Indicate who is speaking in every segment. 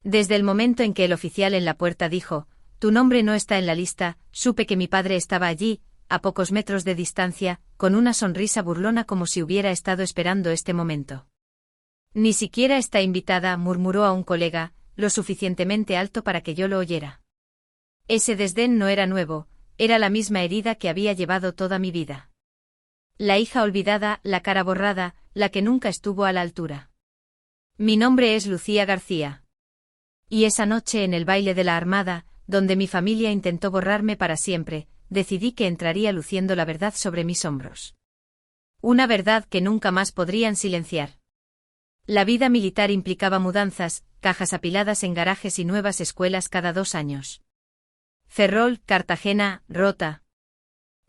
Speaker 1: Desde el momento en que el oficial en la puerta dijo, «Tu nombre no está en la lista», supe que mi padre estaba allí, a pocos metros de distancia, con una sonrisa burlona como si hubiera estado esperando este momento. «Ni siquiera está invitada», murmuró a un colega, lo suficientemente alto para que yo lo oyera. Ese desdén no era nuevo, era la misma herida que había llevado toda mi vida. La hija olvidada, la cara borrada, la que nunca estuvo a la altura. Mi nombre es Lucía García. Y esa noche en el baile de la Armada, donde mi familia intentó borrarme para siempre, decidí que entraría luciendo la verdad sobre mis hombros. Una verdad que nunca más podrían silenciar. La vida militar implicaba mudanzas, cajas apiladas en garajes y nuevas escuelas cada 2 años. Ferrol, Cartagena, Rota.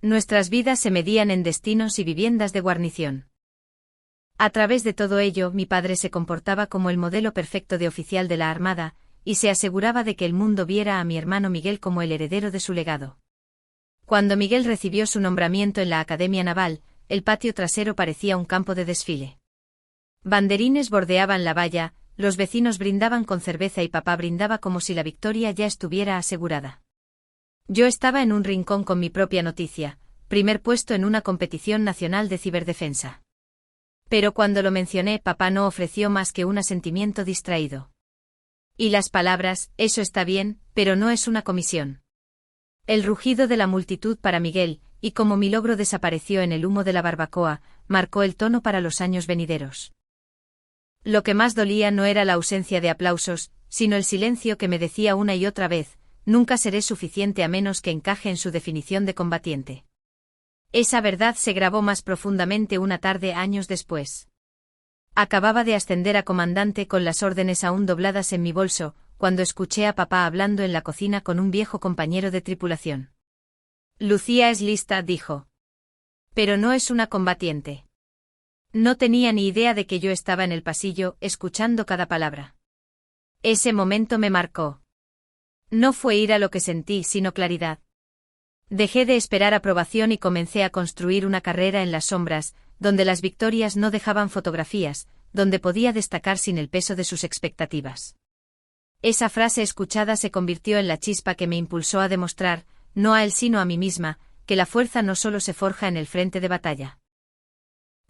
Speaker 1: Nuestras vidas se medían en destinos y viviendas de guarnición. A través de todo ello, mi padre se comportaba como el modelo perfecto de oficial de la Armada, y se aseguraba de que el mundo viera a mi hermano Miguel como el heredero de su legado. Cuando Miguel recibió su nombramiento en la Academia Naval, el patio trasero parecía un campo de desfile. Banderines bordeaban la valla, los vecinos brindaban con cerveza y papá brindaba como si la victoria ya estuviera asegurada. Yo estaba en un rincón con mi propia noticia, primer puesto en una competición nacional de ciberdefensa. Pero cuando lo mencioné, papá no ofreció más que un asentimiento distraído. Y las palabras, «eso está bien, pero no es una comisión». El rugido de la multitud para Miguel, y como mi logro desapareció en el humo de la barbacoa, marcó el tono para los años venideros. Lo que más dolía no era la ausencia de aplausos, sino el silencio que me decía una y otra vez, «nunca seré suficiente a menos que encaje en su definición de combatiente». Esa verdad se grabó más profundamente una tarde años después. Acababa de ascender a comandante con las órdenes aún dobladas en mi bolso, cuando escuché a papá hablando en la cocina con un viejo compañero de tripulación. «Lucía es lista», dijo. «Pero no es una combatiente». No tenía ni idea de que yo estaba en el pasillo, escuchando cada palabra. Ese momento me marcó. No fue ira lo que sentí, sino claridad. Dejé de esperar aprobación y comencé a construir una carrera en las sombras, donde las victorias no dejaban fotografías, donde podía destacar sin el peso de sus expectativas. Esa frase escuchada se convirtió en la chispa que me impulsó a demostrar, no a él sino a mí misma, que la fuerza no solo se forja en el frente de batalla.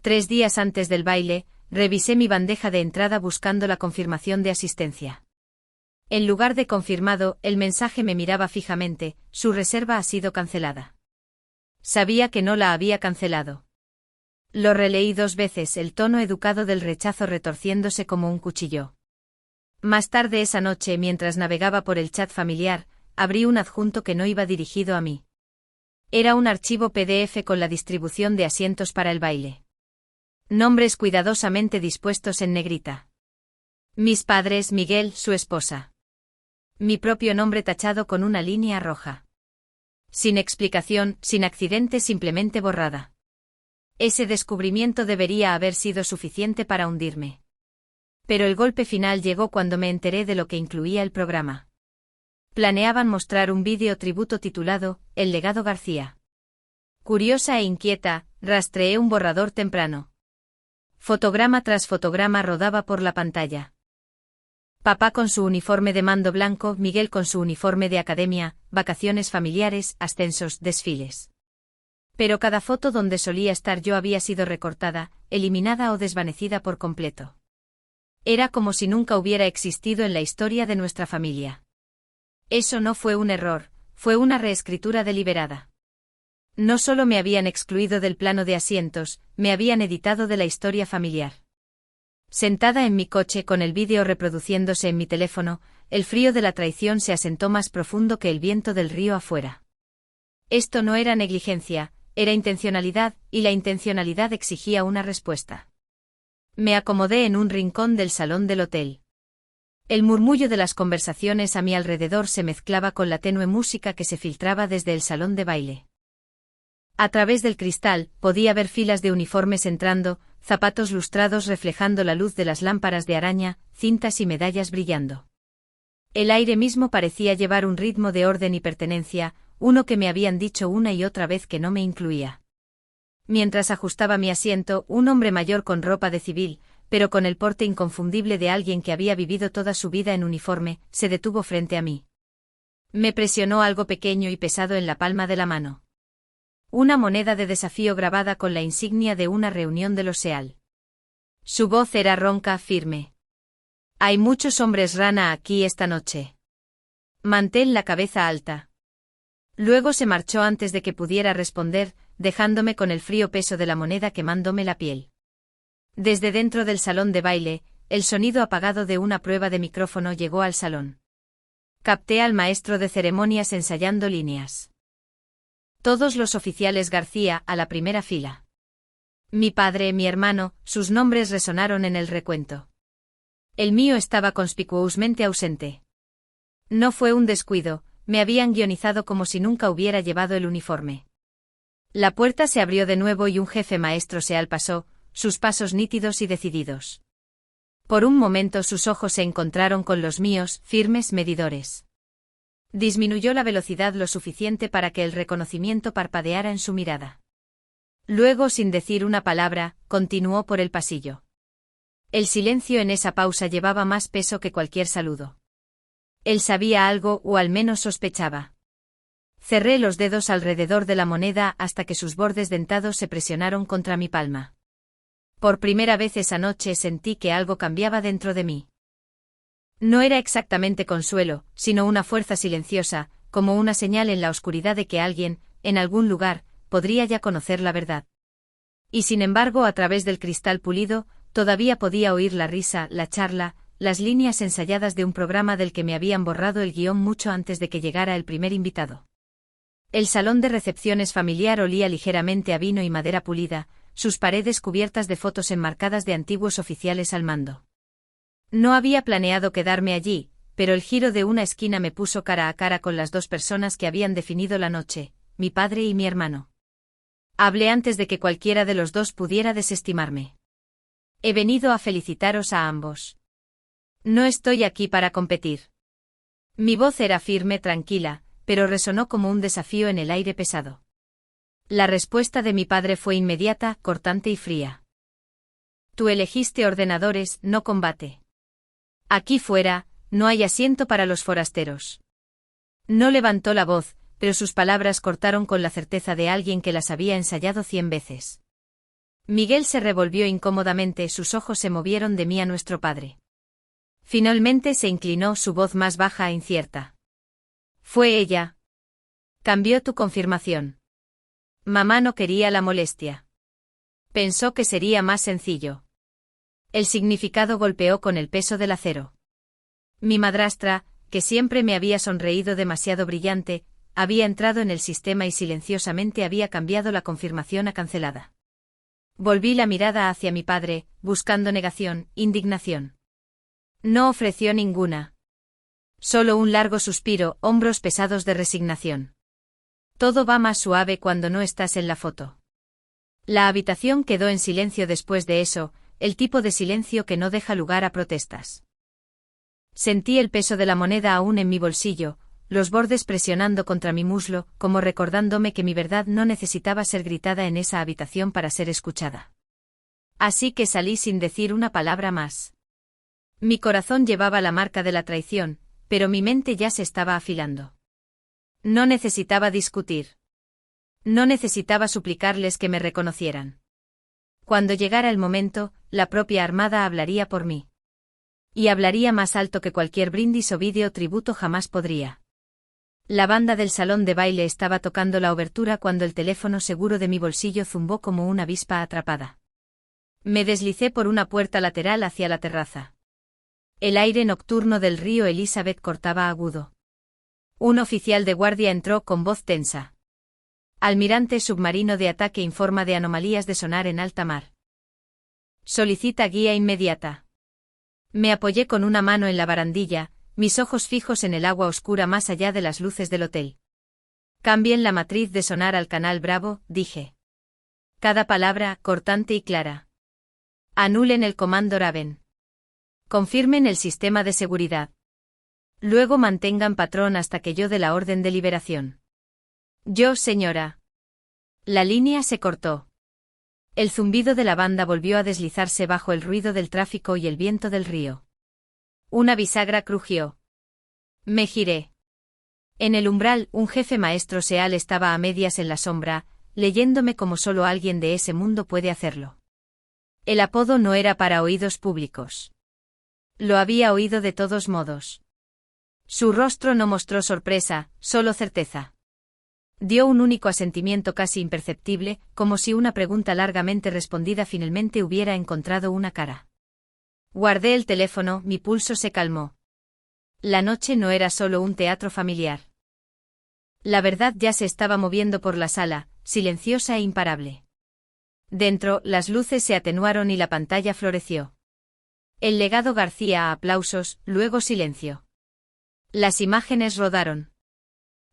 Speaker 1: 3 días antes del baile, revisé mi bandeja de entrada buscando la confirmación de asistencia. En lugar de confirmado, el mensaje me miraba fijamente, «su reserva ha sido cancelada». Sabía que no la había cancelado. Lo releí 2 veces, el tono educado del rechazo retorciéndose como un cuchillo. Más tarde esa noche, mientras navegaba por el chat familiar, abrí un adjunto que no iba dirigido a mí. Era un archivo PDF con la distribución de asientos para el baile. Nombres cuidadosamente dispuestos en negrita. Mis padres, Miguel, su esposa. Mi propio nombre tachado con una línea roja. Sin explicación, sin accidente, simplemente borrada. Ese descubrimiento debería haber sido suficiente para hundirme. Pero el golpe final llegó cuando me enteré de lo que incluía el programa. Planeaban mostrar un vídeo tributo titulado «El legado García». Curiosa e inquieta, rastreé un borrador temprano. Fotograma tras fotograma rodaba por la pantalla. Papá con su uniforme de mando blanco, Miguel con su uniforme de academia, vacaciones familiares, ascensos, desfiles. Pero cada foto donde solía estar yo había sido recortada, eliminada o desvanecida por completo. Era como si nunca hubiera existido en la historia de nuestra familia. Eso no fue un error, fue una reescritura deliberada. No solo me habían excluido del plano de asientos, me habían editado de la historia familiar. Sentada en mi coche con el vídeo reproduciéndose en mi teléfono, el frío de la traición se asentó más profundo que el viento del río afuera. Esto no era negligencia, era intencionalidad, y la intencionalidad exigía una respuesta. Me acomodé en un rincón del salón del hotel. El murmullo de las conversaciones a mi alrededor se mezclaba con la tenue música que se filtraba desde el salón de baile. A través del cristal, podía ver filas de uniformes entrando, zapatos lustrados reflejando la luz de las lámparas de araña, cintas y medallas brillando. El aire mismo parecía llevar un ritmo de orden y pertenencia, uno que me habían dicho una y otra vez que no me incluía. Mientras ajustaba mi asiento, un hombre mayor con ropa de civil, pero con el porte inconfundible de alguien que había vivido toda su vida en uniforme, se detuvo frente a mí. Me presionó algo pequeño y pesado en la palma de la mano. Una moneda de desafío grabada con la insignia de una reunión de los SEAL. Su voz era ronca, firme. Hay muchos hombres rana aquí esta noche. Mantén la cabeza alta. Luego se marchó antes de que pudiera responder, dejándome con el frío peso de la moneda quemándome la piel. Desde dentro del salón de baile, el sonido apagado de una prueba de micrófono llegó al salón. Capté al maestro de ceremonias ensayando líneas. Todos los oficiales García, a la primera fila. Mi padre, mi hermano, sus nombres resonaron en el recuento. El mío estaba conspicuosamente ausente. No fue un descuido, me habían guionizado como si nunca hubiera llevado el uniforme. La puerta se abrió de nuevo y un jefe maestro SEAL pasó, sus pasos nítidos y decididos. Por un momento sus ojos se encontraron con los míos, firmes medidores. Disminuyó la velocidad lo suficiente para que el reconocimiento parpadeara en su mirada. Luego, sin decir una palabra, continuó por el pasillo. El silencio en esa pausa llevaba más peso que cualquier saludo. Él sabía algo, o al menos sospechaba. Cerré los dedos alrededor de la moneda hasta que sus bordes dentados se presionaron contra mi palma. Por primera vez esa noche sentí que algo cambiaba dentro de mí. No era exactamente consuelo, sino una fuerza silenciosa, como una señal en la oscuridad de que alguien, en algún lugar, podría ya conocer la verdad. Y sin embargo, a través del cristal pulido, todavía podía oír la risa, la charla, las líneas ensayadas de un programa del que me habían borrado el guión mucho antes de que llegara el primer invitado. El salón de recepciones familiar olía ligeramente a vino y madera pulida, sus paredes cubiertas de fotos enmarcadas de antiguos oficiales al mando. No había planeado quedarme allí, pero el giro de una esquina me puso cara a cara con las dos personas que habían definido la noche, mi padre y mi hermano. Hablé antes de que cualquiera de los dos pudiera desestimarme. He venido a felicitaros a ambos. No estoy aquí para competir. Mi voz era firme, tranquila, pero resonó como un desafío en el aire pesado. La respuesta de mi padre fue inmediata, cortante y fría. Tú elegiste ordenadores, no combate. Aquí fuera, no hay asiento para los forasteros. No levantó la voz, pero sus palabras cortaron con la certeza de alguien que las había ensayado 100 veces. Miguel se revolvió incómodamente, sus ojos se movieron de mí a nuestro padre. Finalmente se inclinó, su voz más baja e incierta. Fue ella. Cambió tu confirmación. Mamá no quería la molestia. Pensó que sería más sencillo. El significado golpeó con el peso del acero. Mi madrastra, que siempre me había sonreído demasiado brillante, había entrado en el sistema y silenciosamente había cambiado la confirmación a cancelada. Volví la mirada hacia mi padre, buscando negación, indignación. No ofreció ninguna. Solo un largo suspiro, hombros pesados de resignación. Todo va más suave cuando no estás en la foto. La habitación quedó en silencio después de eso, el tipo de silencio que no deja lugar a protestas. Sentí el peso de la moneda aún en mi bolsillo, los bordes presionando contra mi muslo, como recordándome que mi verdad no necesitaba ser gritada en esa habitación para ser escuchada. Así que salí sin decir una palabra más. Mi corazón llevaba la marca de la traición, pero mi mente ya se estaba afilando. No necesitaba discutir. No necesitaba suplicarles que me reconocieran. Cuando llegara el momento, la propia Armada hablaría por mí. Y hablaría más alto que cualquier brindis o vídeo tributo jamás podría. La banda del salón de baile estaba tocando la obertura cuando el teléfono seguro de mi bolsillo zumbó como una avispa atrapada. Me deslicé por una puerta lateral hacia la terraza. El aire nocturno del río Elizabeth cortaba agudo. Un oficial de guardia entró con voz tensa. Almirante submarino de ataque informa de anomalías de sonar en alta mar. Solicita guía inmediata. Me apoyé con una mano en la barandilla, mis ojos fijos en el agua oscura más allá de las luces del hotel. Cambien la matriz de sonar al canal Bravo, dije. Cada palabra, cortante y clara. Anulen el comando Raven. Confirmen el sistema de seguridad. Luego mantengan patrón hasta que yo dé la orden de liberación. Yo, señora. La línea se cortó. El zumbido de la banda volvió a deslizarse bajo el ruido del tráfico y el viento del río. Una bisagra crujió. Me giré. En el umbral, un jefe maestro Seal estaba a medias en la sombra, leyéndome como solo alguien de ese mundo puede hacerlo. El apodo no era para oídos públicos. Lo había oído de todos modos. Su rostro no mostró sorpresa, solo certeza. Dio un único asentimiento casi imperceptible, como si una pregunta largamente respondida finalmente hubiera encontrado una cara. Guardé el teléfono, mi pulso se calmó. La noche no era solo un teatro familiar. La verdad ya se estaba moviendo por la sala, silenciosa e imparable. Dentro, las luces se atenuaron y la pantalla floreció. El legado García a aplausos, luego silencio. Las imágenes rodaron.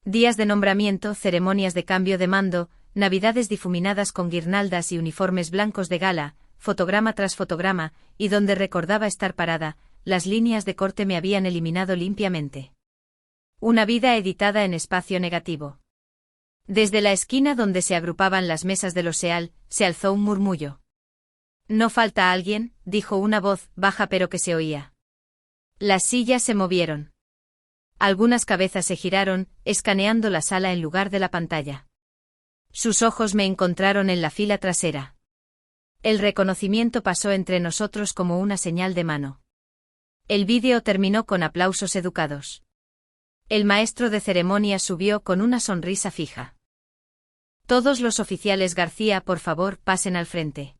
Speaker 1: Días de nombramiento, ceremonias de cambio de mando, navidades difuminadas con guirnaldas y uniformes blancos de gala, fotograma tras fotograma, y donde recordaba estar parada, las líneas de corte me habían eliminado limpiamente. Una vida editada en espacio negativo. Desde la esquina donde se agrupaban las mesas de los Seal, se alzó un murmullo. «No falta alguien», dijo una voz, baja pero que se oía. Las sillas se movieron. Algunas cabezas se giraron, escaneando la sala en lugar de la pantalla. Sus ojos me encontraron en la fila trasera. El reconocimiento pasó entre nosotros como una señal de mano. El vídeo terminó con aplausos educados. El maestro de ceremonias subió con una sonrisa fija. «Todos los oficiales García, por favor, pasen al frente».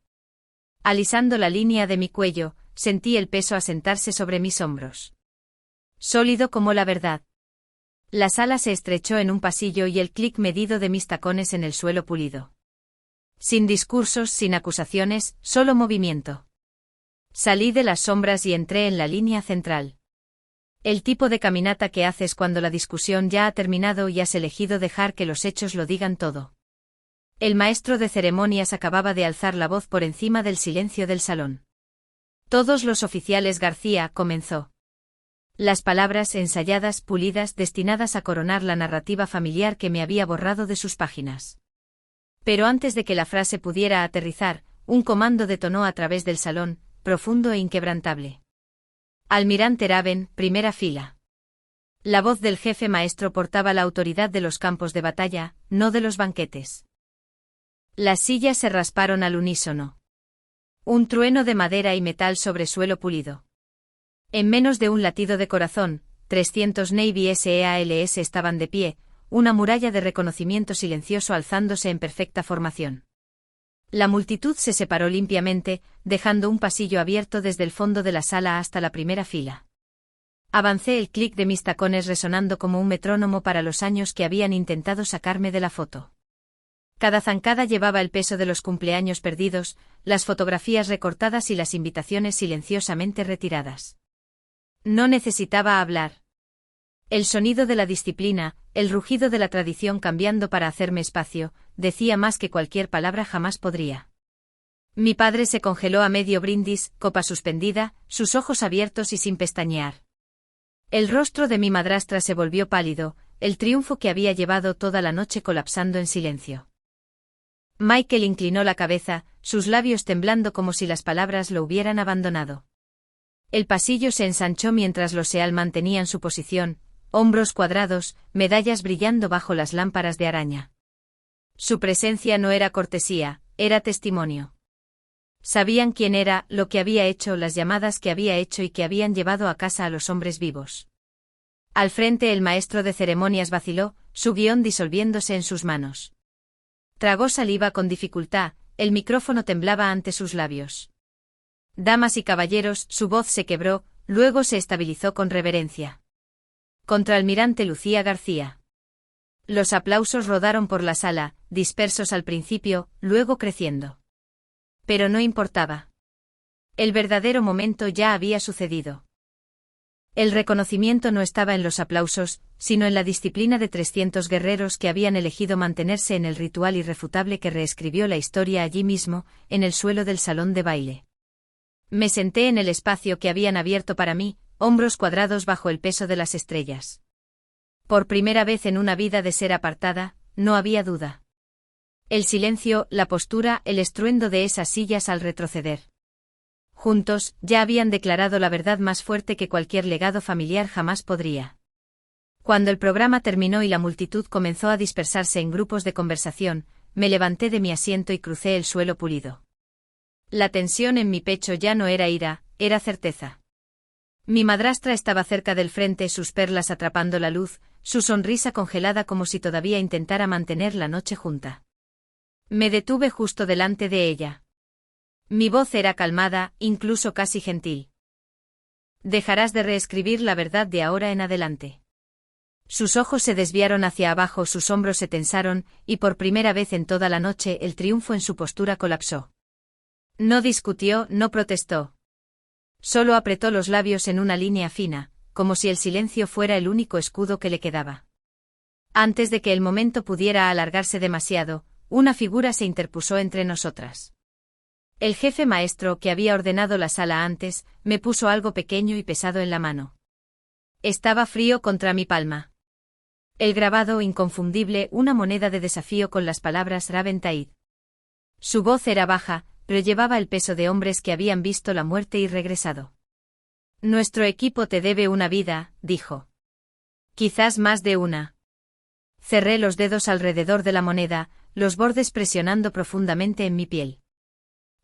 Speaker 1: Alisando la línea de mi cuello, sentí el peso asentarse sobre mis hombros. Sólido como la verdad. La sala se estrechó en un pasillo y el clic medido de mis tacones en el suelo pulido. Sin discursos, sin acusaciones, solo movimiento. Salí de las sombras y entré en la línea central. El tipo de caminata que haces cuando la discusión ya ha terminado y has elegido dejar que los hechos lo digan todo. El maestro de ceremonias acababa de alzar la voz por encima del silencio del salón. «Todos los oficiales García», comenzó. Las palabras ensayadas, pulidas, destinadas a coronar la narrativa familiar que me había borrado de sus páginas. Pero antes de que la frase pudiera aterrizar, un comando detonó a través del salón, profundo e inquebrantable. «Almirante Raven, primera fila». La voz del jefe maestro portaba la autoridad de los campos de batalla, no de los banquetes. Las sillas se rasparon al unísono. Un trueno de madera y metal sobre suelo pulido. En menos de un latido de corazón, 300 Navy SEALs estaban de pie, una muralla de reconocimiento silencioso alzándose en perfecta formación. La multitud se separó limpiamente, dejando un pasillo abierto desde el fondo de la sala hasta la primera fila. Avancé, el clic de mis tacones resonando como un metrónomo para los años que habían intentado sacarme de la foto. Cada zancada llevaba el peso de los cumpleaños perdidos, las fotografías recortadas y las invitaciones silenciosamente retiradas. No necesitaba hablar. El sonido de la disciplina, el rugido de la tradición cambiando para hacerme espacio, decía más que cualquier palabra jamás podría. Mi padre se congeló a medio brindis, copa suspendida, sus ojos abiertos y sin pestañear. El rostro de mi madrastra se volvió pálido, el triunfo que había llevado toda la noche colapsando en silencio. Michael inclinó la cabeza, sus labios temblando como si las palabras lo hubieran abandonado. El pasillo se ensanchó mientras los Seal mantenían su posición, hombros cuadrados, medallas brillando bajo las lámparas de araña. Su presencia no era cortesía, era testimonio. Sabían quién era, lo que había hecho, las llamadas que había hecho y que habían llevado a casa a los hombres vivos. Al frente el maestro de ceremonias vaciló, su guión disolviéndose en sus manos. Tragó saliva con dificultad, el micrófono temblaba ante sus labios. «Damas y caballeros», su voz se quebró, luego se estabilizó con reverencia. «Contraalmirante Lucía García». Los aplausos rodaron por la sala, dispersos al principio, luego creciendo. Pero no importaba. El verdadero momento ya había sucedido. El reconocimiento no estaba en los aplausos, sino en la disciplina de 300 guerreros que habían elegido mantenerse en el ritual irrefutable que reescribió la historia allí mismo, en el suelo del salón de baile. Me senté en el espacio que habían abierto para mí, hombros cuadrados bajo el peso de las estrellas. Por primera vez en una vida de ser apartada, no había duda. El silencio, la postura, el estruendo de esas sillas al retroceder. Juntos, ya habían declarado la verdad más fuerte que cualquier legado familiar jamás podría. Cuando el programa terminó y la multitud comenzó a dispersarse en grupos de conversación, me levanté de mi asiento y crucé el suelo pulido. La tensión en mi pecho ya no era ira, era certeza. Mi madrastra estaba cerca del frente, sus perlas atrapando la luz, su sonrisa congelada como si todavía intentara mantener la noche junta. Me detuve justo delante de ella. Mi voz era calmada, incluso casi gentil. Dejarás de reescribir la verdad de ahora en adelante. Sus ojos se desviaron hacia abajo, sus hombros se tensaron, y por primera vez en toda la noche el triunfo en su postura colapsó. No discutió, no protestó. Solo apretó los labios en una línea fina, como si el silencio fuera el único escudo que le quedaba. Antes de que el momento pudiera alargarse demasiado, una figura se interpuso entre nosotras. El jefe maestro, que había ordenado la sala antes, me puso algo pequeño y pesado en la mano. Estaba frío contra mi palma. El grabado inconfundible, una moneda de desafío con las palabras Raven Taid. Su voz era baja, pero llevaba el peso de hombres que habían visto la muerte y regresado. Nuestro equipo te debe una vida, dijo. Quizás más de una. Cerré los dedos alrededor de la moneda, los bordes presionando profundamente en mi piel.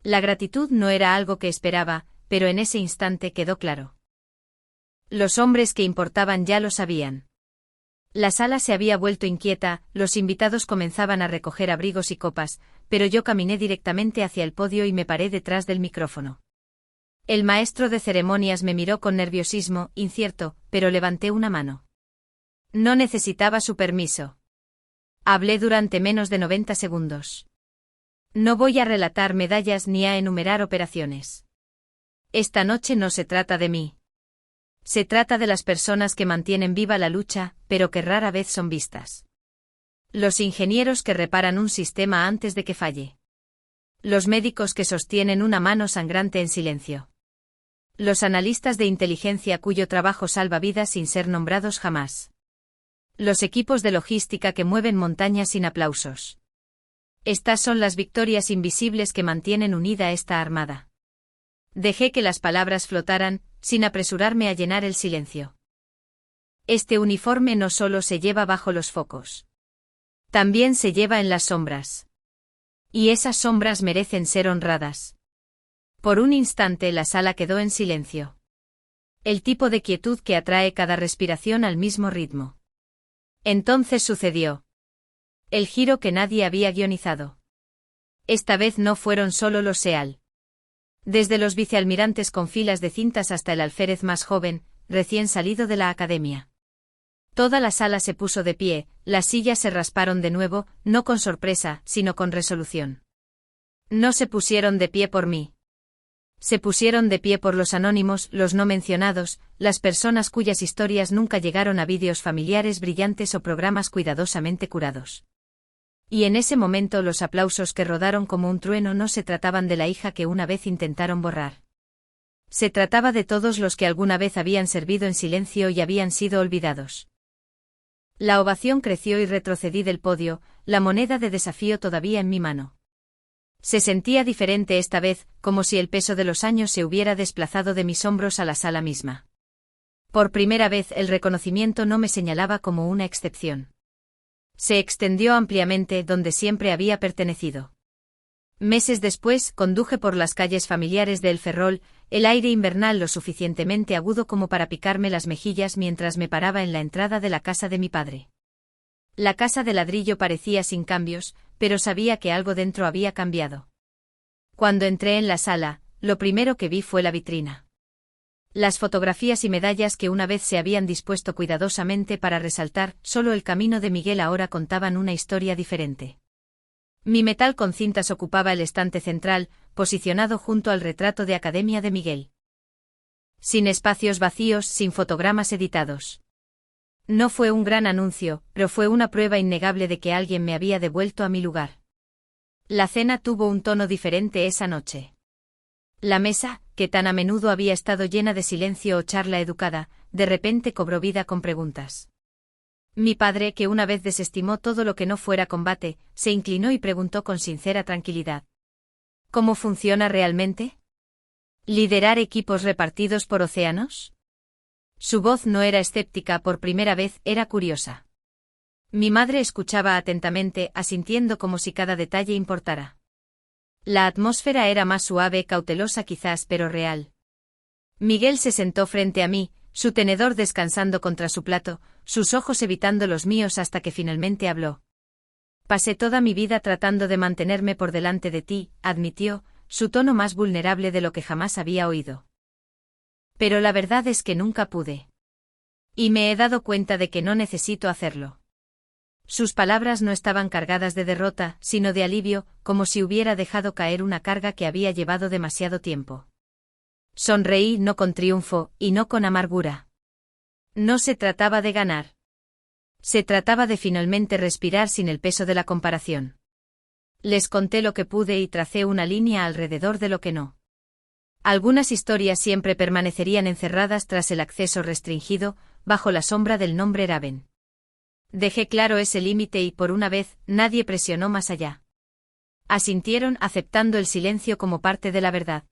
Speaker 1: La gratitud no era algo que esperaba, pero en ese instante quedó claro. Los hombres que importaban ya lo sabían. La sala se había vuelto inquieta, los invitados comenzaban a recoger abrigos y copas, pero yo caminé directamente hacia el podio y me paré detrás del micrófono. El maestro de ceremonias me miró con nerviosismo, incierto, pero levanté una mano. No necesitaba su permiso. Hablé durante menos de 90 segundos. No voy a relatar medallas ni a enumerar operaciones. Esta noche no se trata de mí. Se trata de las personas que mantienen viva la lucha, pero que rara vez son vistas. Los ingenieros que reparan un sistema antes de que falle. Los médicos que sostienen una mano sangrante en silencio. Los analistas de inteligencia cuyo trabajo salva vidas sin ser nombrados jamás. Los equipos de logística que mueven montañas sin aplausos. Estas son las victorias invisibles que mantienen unida esta armada. Dejé que las palabras flotaran, sin apresurarme a llenar el silencio. Este uniforme no solo se lleva bajo los focos. También se lleva en las sombras. Y esas sombras merecen ser honradas. Por un instante la sala quedó en silencio. El tipo de quietud que atrae cada respiración al mismo ritmo. Entonces sucedió. El giro que nadie había guionizado. Esta vez no fueron solo los SEAL. Desde los vicealmirantes con filas de cintas hasta el alférez más joven, recién salido de la academia. Toda la sala se puso de pie, las sillas se rasparon de nuevo, no con sorpresa, sino con resolución. No se pusieron de pie por mí. Se pusieron de pie por los anónimos, los no mencionados, las personas cuyas historias nunca llegaron a vídeos familiares brillantes o programas cuidadosamente curados. Y en ese momento los aplausos que rodaron como un trueno no se trataban de la hija que una vez intentaron borrar. Se trataba de todos los que alguna vez habían servido en silencio y habían sido olvidados. La ovación creció y retrocedí del podio, la moneda de desafío todavía en mi mano. Se sentía diferente esta vez, como si el peso de los años se hubiera desplazado de mis hombros a la sala misma. Por primera vez el reconocimiento no me señalaba como una excepción. Se extendió ampliamente donde siempre había pertenecido. Meses después, conduje por las calles familiares de El Ferrol, el aire invernal lo suficientemente agudo como para picarme las mejillas mientras me paraba en la entrada de la casa de mi padre. La casa de ladrillo parecía sin cambios, pero sabía que algo dentro había cambiado. Cuando entré en la sala, lo primero que vi fue la vitrina. Las fotografías y medallas que una vez se habían dispuesto cuidadosamente para resaltar solo el camino de Miguel ahora contaban una historia diferente. Mi metal con cintas ocupaba el estante central, posicionado junto al retrato de Academia de Miguel. Sin espacios vacíos, sin fotogramas editados. No fue un gran anuncio, pero fue una prueba innegable de que alguien me había devuelto a mi lugar. La cena tuvo un tono diferente esa noche. La mesa, que tan a menudo había estado llena de silencio o charla educada, de repente cobró vida con preguntas. Mi padre, que una vez desestimó todo lo que no fuera combate, se inclinó y preguntó con sincera tranquilidad. ¿Cómo funciona realmente? ¿Liderar equipos repartidos por océanos? Su voz no era escéptica, por primera vez era curiosa. Mi madre escuchaba atentamente, asintiendo como si cada detalle importara. La atmósfera era más suave, cautelosa quizás, pero real. Miguel se sentó frente a mí, su tenedor descansando contra su plato, sus ojos evitando los míos hasta que finalmente habló. Pasé toda mi vida tratando de mantenerme por delante de ti, admitió, su tono más vulnerable de lo que jamás había oído. Pero la verdad es que nunca pude. Y me he dado cuenta de que no necesito hacerlo. Sus palabras no estaban cargadas de derrota, sino de alivio, como si hubiera dejado caer una carga que había llevado demasiado tiempo. Sonreí, no con triunfo, y no con amargura. No se trataba de ganar. Se trataba de finalmente respirar sin el peso de la comparación. Les conté lo que pude y tracé una línea alrededor de lo que no. Algunas historias siempre permanecerían encerradas tras el acceso restringido, bajo la sombra del nombre Raven. Dejé claro ese límite y por una vez, nadie presionó más allá. Asintieron, aceptando el silencio como parte de la verdad.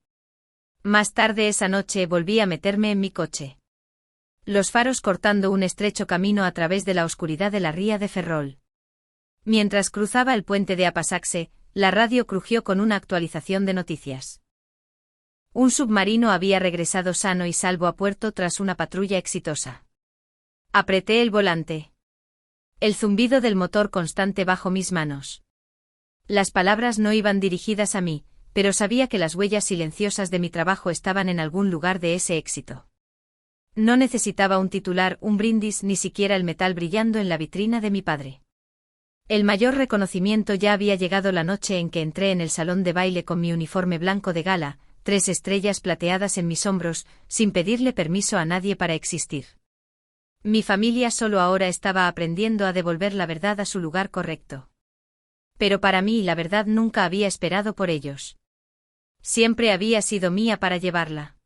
Speaker 1: Más tarde esa noche volví a meterme en mi coche. Los faros cortando un estrecho camino a través de la oscuridad de la ría de Ferrol. Mientras cruzaba el puente de Apasaxe, la radio crujió con una actualización de noticias. Un submarino había regresado sano y salvo a puerto tras una patrulla exitosa. Apreté el volante. El zumbido del motor constante bajo mis manos. Las palabras no iban dirigidas a mí, pero sabía que las huellas silenciosas de mi trabajo estaban en algún lugar de ese éxito. No necesitaba un titular, un brindis, ni siquiera el metal brillando en la vitrina de mi padre. El mayor reconocimiento ya había llegado la noche en que entré en el salón de baile con mi uniforme blanco de gala, 3 estrellas plateadas en mis hombros, sin pedirle permiso a nadie para existir. Mi familia solo ahora estaba aprendiendo a devolver la verdad a su lugar correcto. Pero para mí la verdad nunca había esperado por ellos. Siempre había sido mía para llevarla.